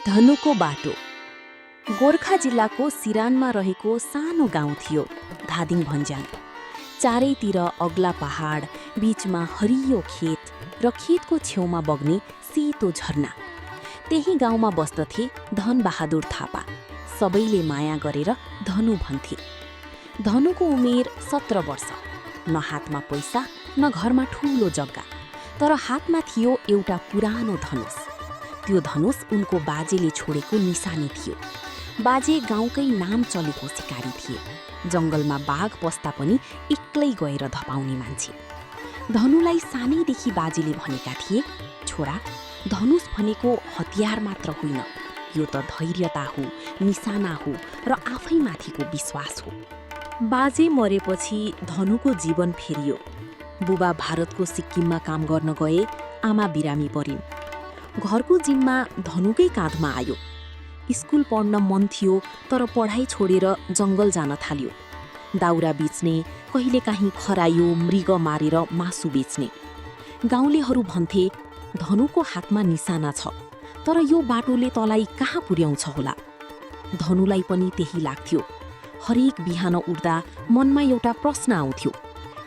धनुको बाटो। गोर्खा जिल्लाको सिरानमा रहेको सानो गाउँ थियो धादिङ भन्ज्याङ। चारैतिर अग्ला पहाड, बीचमा हरियो खेत र खेतको छेउमा बग्ने सेतो झरना। त्यही गाउँमा बस्दथे धनबहादुर थापा। सबैले माया गरेर धनु भन्थे। धनुको उमेर 17 वर्ष। न हातमा पैसा न घरमा ठूलो जग्गा, तर हातमा थियो एउटा पुरानो धनुष। त्यो धनुष उनको बाजेले छोडेको निशानी थियो। बाजे गाउँकै नाम चलेको सिकारी थिए। जंगलमा बाघ पस्दा पनि एक्लै गएर धपाउने मान्छे। धनुलाई सानैदेखि बाजेले भनेका थिए, छोरा, धनुष भनेको हतियार मात्र होइन, यो त धैर्यता हो, निशाना हो र आफैमाथिको विश्वास हो। बाजे मरेपछि धनुको जीवन फेरियो। बुबा भारतको सिक्किममा काम गर्न गए, आमा बिरामी परिन्। घरको जिम्मा धनुकै काँधमा आयो। स्कुल पढ्न मन थियो, तर पढाइ छोडेर जंगल जान थाल्यो। दाउरा बेच्ने, कहिलेकाहीँ खरायो, मृग मारेर मासु बेच्ने। गाउँलेहरू भन्थे, धनुको हातमा निशाना छ, तर यो बाटोले तँलाई कहाँ पुर्याउँछ होला। धनुलाई पनि त्यही लाग्थ्यो। हरेक बिहान उठ्दा मनमा एउटा प्रश्न आउँथ्यो,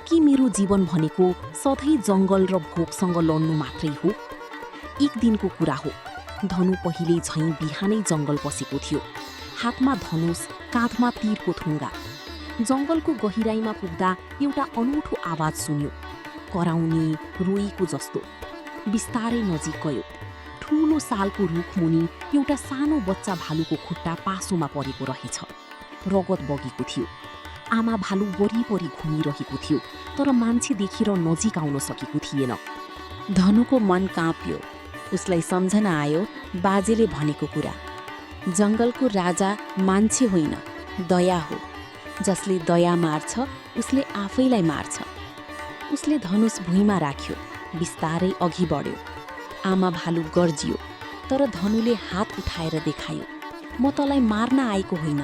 के मेरो जीवन भनेको सधैँ जंगल र भोकसँग लड्नु मात्रै हो। एक दिनको कुरा हो, धनु पहिले झैँ बिहानै जंगल पसेको थियो। हातमा धनुष, काँधमा तीरको थुङ्गा। जंगलको गहिराईमा पुग्दा एउटा अनौठो आवाज सुन्यो, कराउने, रोएको जस्तो। बिस्तारै नजिक गयो। ठूलो सालको रुखमुनि एउटा सानो बच्चा भालुको खुट्टा पासोमा परेको रहेछ। रगत बगेको थियो। आमा भालु वरिपरि घुमिरहेको थियो, तर मान्छे देखेर नजिक आउन सकेको थिएन। धनुको मन काँप्यो। उसलाई सम्झना आयो बाजेले भनेको कुरा। जंगलको राजा मान्छे होइन, दया हो। जसले दया मार्छ उसले आफैलाई मार्छ। उसले धनुष भुइँमा राख्यो, बिस्तारै अघि बढ्यो। आमा भालु गर्जियो, तर धनुले हात उठाएर देखायो, म तँलाई मार्न आएको होइन।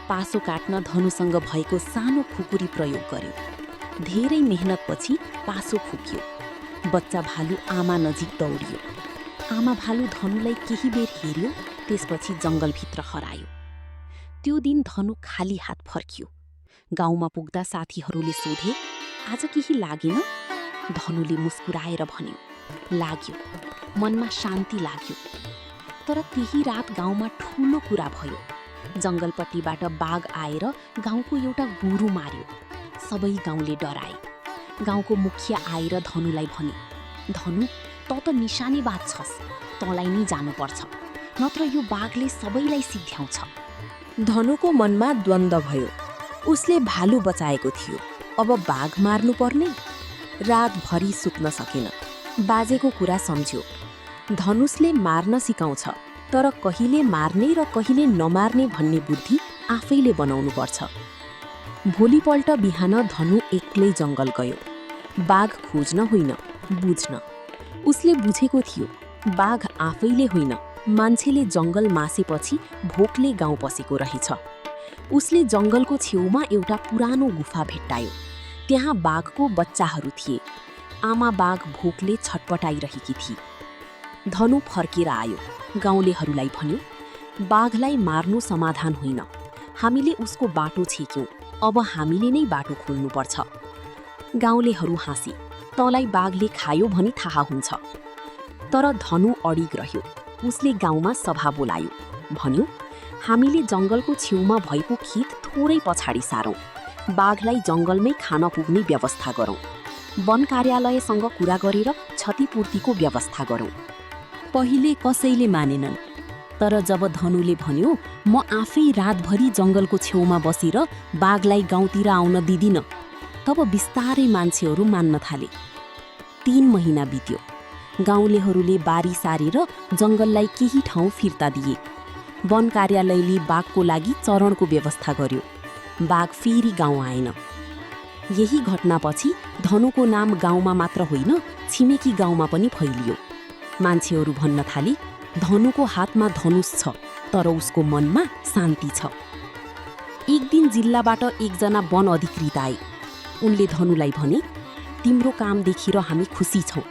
पासो काट्न धनुसँग भएको सानो खुकुरी प्रयोग गर्यो। धेरै मेहनतपछि पासो फुक्यो। बच्चा भालु आमा नजिक दौडियो। आमा भालु धनुलाई केही बेर हेर्यो, त्यसपछि जंगलभित्र हरायो। त्यो दिन धनु खाली हात फर्कियो। गाउँमा पुग्दा साथीहरूले सोधे, आज केही लागेन? धनुले मुस्कुराएर भन्यो, लाग्यो। मनमा शान्ति लाग्यो। तर त्यही रात गाउँमा ठूलो कुरा भयो। जंगलपट्टिबाट बाघ आएर गाउँको एउटा गोरु मार्यो। सबै गाउँले डराए। गाउँको मुखिया आएर धनुलाई भने, धनु, त निशानेबाज छस्, तँलाई नै जानुपर्छ, नत्र यो बाघले सबैलाई सिध्याउँछ। धनुको मनमा द्वन्द्व भयो। उसले भालु बचाएको थियो, अब बाघ मार्नु पर्ने? रातभरि सुत्न सकेन। बाजेको कुरा सम्झ्यो। धनुषले मार्न सिकाउँछ, तर कहिले मार्ने र कहिले नमार्ने भन्ने बुद्धि आफैले बनाउनुपर्छ। भोलिपल्ट बिहान धनु एक्लै जंगल गयो। बाघ खोज्न होइन, बुझ्न। उसले बुझेको थियो, बाघ आफैले होइन, मान्छेले जंगल मासेपछि भोकले गाउँ पसेको रहेछ। उसले जंगलको छेउमा एउटा पुरानो गुफा भेट्टायो। त्यहाँ बाघको बच्चाहरू थिए। आमा बाघ भोकले छटपटाइरहेकी थिए। धनु फर्केर आयो। गाउँलेहरूलाई भन्यो, बाघलाई मार्नु समाधान होइन, हामीले उसको बाटो छेक्यौं, अब हामीले नै बाटो खोल्नुपर्छ। गाउँलेहरू हाँसे, तँलाई बाघले खायो भनी थाहा हुन्छ। तर धनु अडिग रह्यो। उसले गाउँमा सभा बोलायो। भन्यो, हामीले जंगलको छेउमा भएको खेत थोरै पछाडि सारौं। बाघलाई जंगलमै खान पुग्ने व्यवस्था गरौं। वन कार्यालयसँग कुरा गरेर क्षतिपूर्तिको व्यवस्था गरौं। पहिले कसैले मानेनन्, तर जब धनुले भन्यो, म आफै रातभरि जंगलको छेउमा बसेर बाघलाई गाउँतिर आउन दिदिन, तब बिस्तारै मान्छेहरू मान्न थाले। 3 महिना बित्यो। गाउँलेहरूले बारी सारेर जंगललाई केही ठाउँ फिर्ता दिए। वन कार्यालयले बाघको लागि चरणको व्यवस्था गर्यो। बाघ फेरि गाउँ आएन। यही घटनापछि धनुको नाम गाउँमा मात्र होइन, छिमेकी गाउँमा पनि फैलियो। मान्छेहरू भन्न थाले, धनुको हातमा धनुष छ, तर उसको मनमा शान्ति छ। एक दिन जिल्लाबाट एकजना वन अधिकृत आए। उनले धनुलाई भने, तिम्रो काम देखेर हामी खुसी छौं।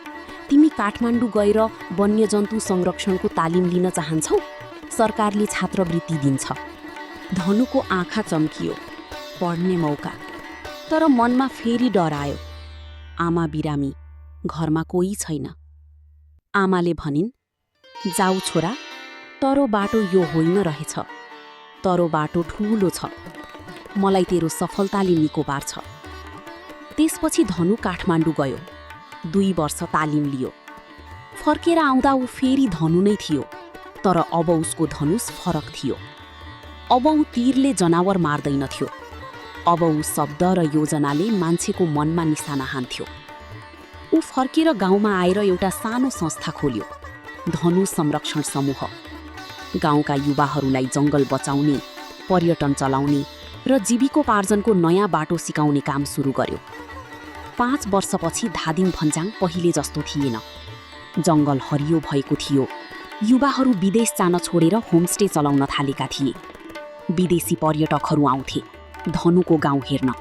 तिमी काठमाडौँ गएर वन्यजन्तु संरक्षणको तालिम लिन चाहन्छौ? सरकारले छात्रवृत्ति दिन्छ। धनुको आँखा चम्कियो, पढ्ने मौका। तर मनमा फेरि डर आयो। आमा बिरामी, घरमा कोही छैन। आमाले भनिन्, जाऊ छोरा, तरो बाटो यो होइन रहेछ। तरो बाटो ठूलो छ। मलाई तेरो सफलताले निको पार्छ। त्यसपछि धनु काठमाडौँ गयो। 2 वर्ष तालिम लियो। फर्केर आउँदा ऊ फेरि धनु नै थियो, तर अब उसको धनुष फरक थियो। अब ऊ तीरले जनावर मार्दैनथ्यो। अब ऊ शब्द र योजनाले मान्छेको मनमा निशाना हान्थ्यो। ऊ फर्केर गाउँमा आएर एउटा सानो संस्था खोल्यो, धनु संरक्षण समूह। गाउँका युवाहरूलाई जङ्गल बचाउने, पर्यटन चलाउने र जीविकोपार्जनको नयाँ बाटो सिकाउने काम सुरु गर्यो। 5 वर्षपछि धादिङ भन्ज्याङ पहिले जस्तो थिएन। जङ्गल हरियो भएको थियो। युवाहरू विदेश जान छोडेर होमस्टे चलाउन थालेका थिए। विदेशी पर्यटकहरू आउँथे धनुको गाउँ हेर्न।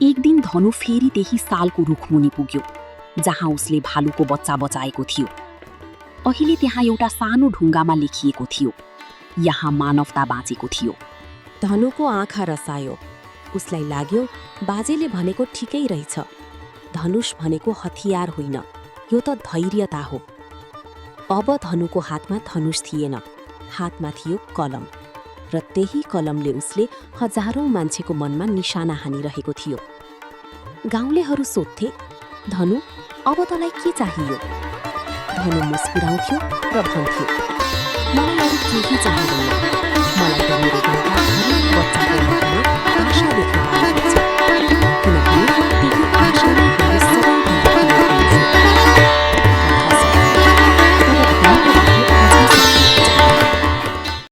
एक दिन धनु फेरि त्यही सालको रुखमुनि पुग्यो, जहाँ उसले भालुको बच्चा बचाएको थियो। अहिले त्यहाँ एउटा सानो ढुङ्गामा लेखिएको थियो, यहाँ मानवता बाँचेको थियो। धनुको आँखा रसायो। उसलाई लाग्यो बाजेले भनेको ठिकै रहेछ। धनुष भनेको हतियार होइन, यो त धैर्यता हो। अब धनुको हातमा धनुष थिएन, हातमा थियो कलम। र त्यही कलमले उसले हजारौं मान्छेको मनमा निशाना हानिरहेको थियो। गाउँलेहरू सोध्थे, धनु अब तँलाई के चाहियो? धनु मुस्कुराउँथ्यो र भन्थ्यो, मलाई अरू केही चाहिँदैन। मलाई त मेरो गाउँका हरेक बच्चाको मुखमा आशा देख्न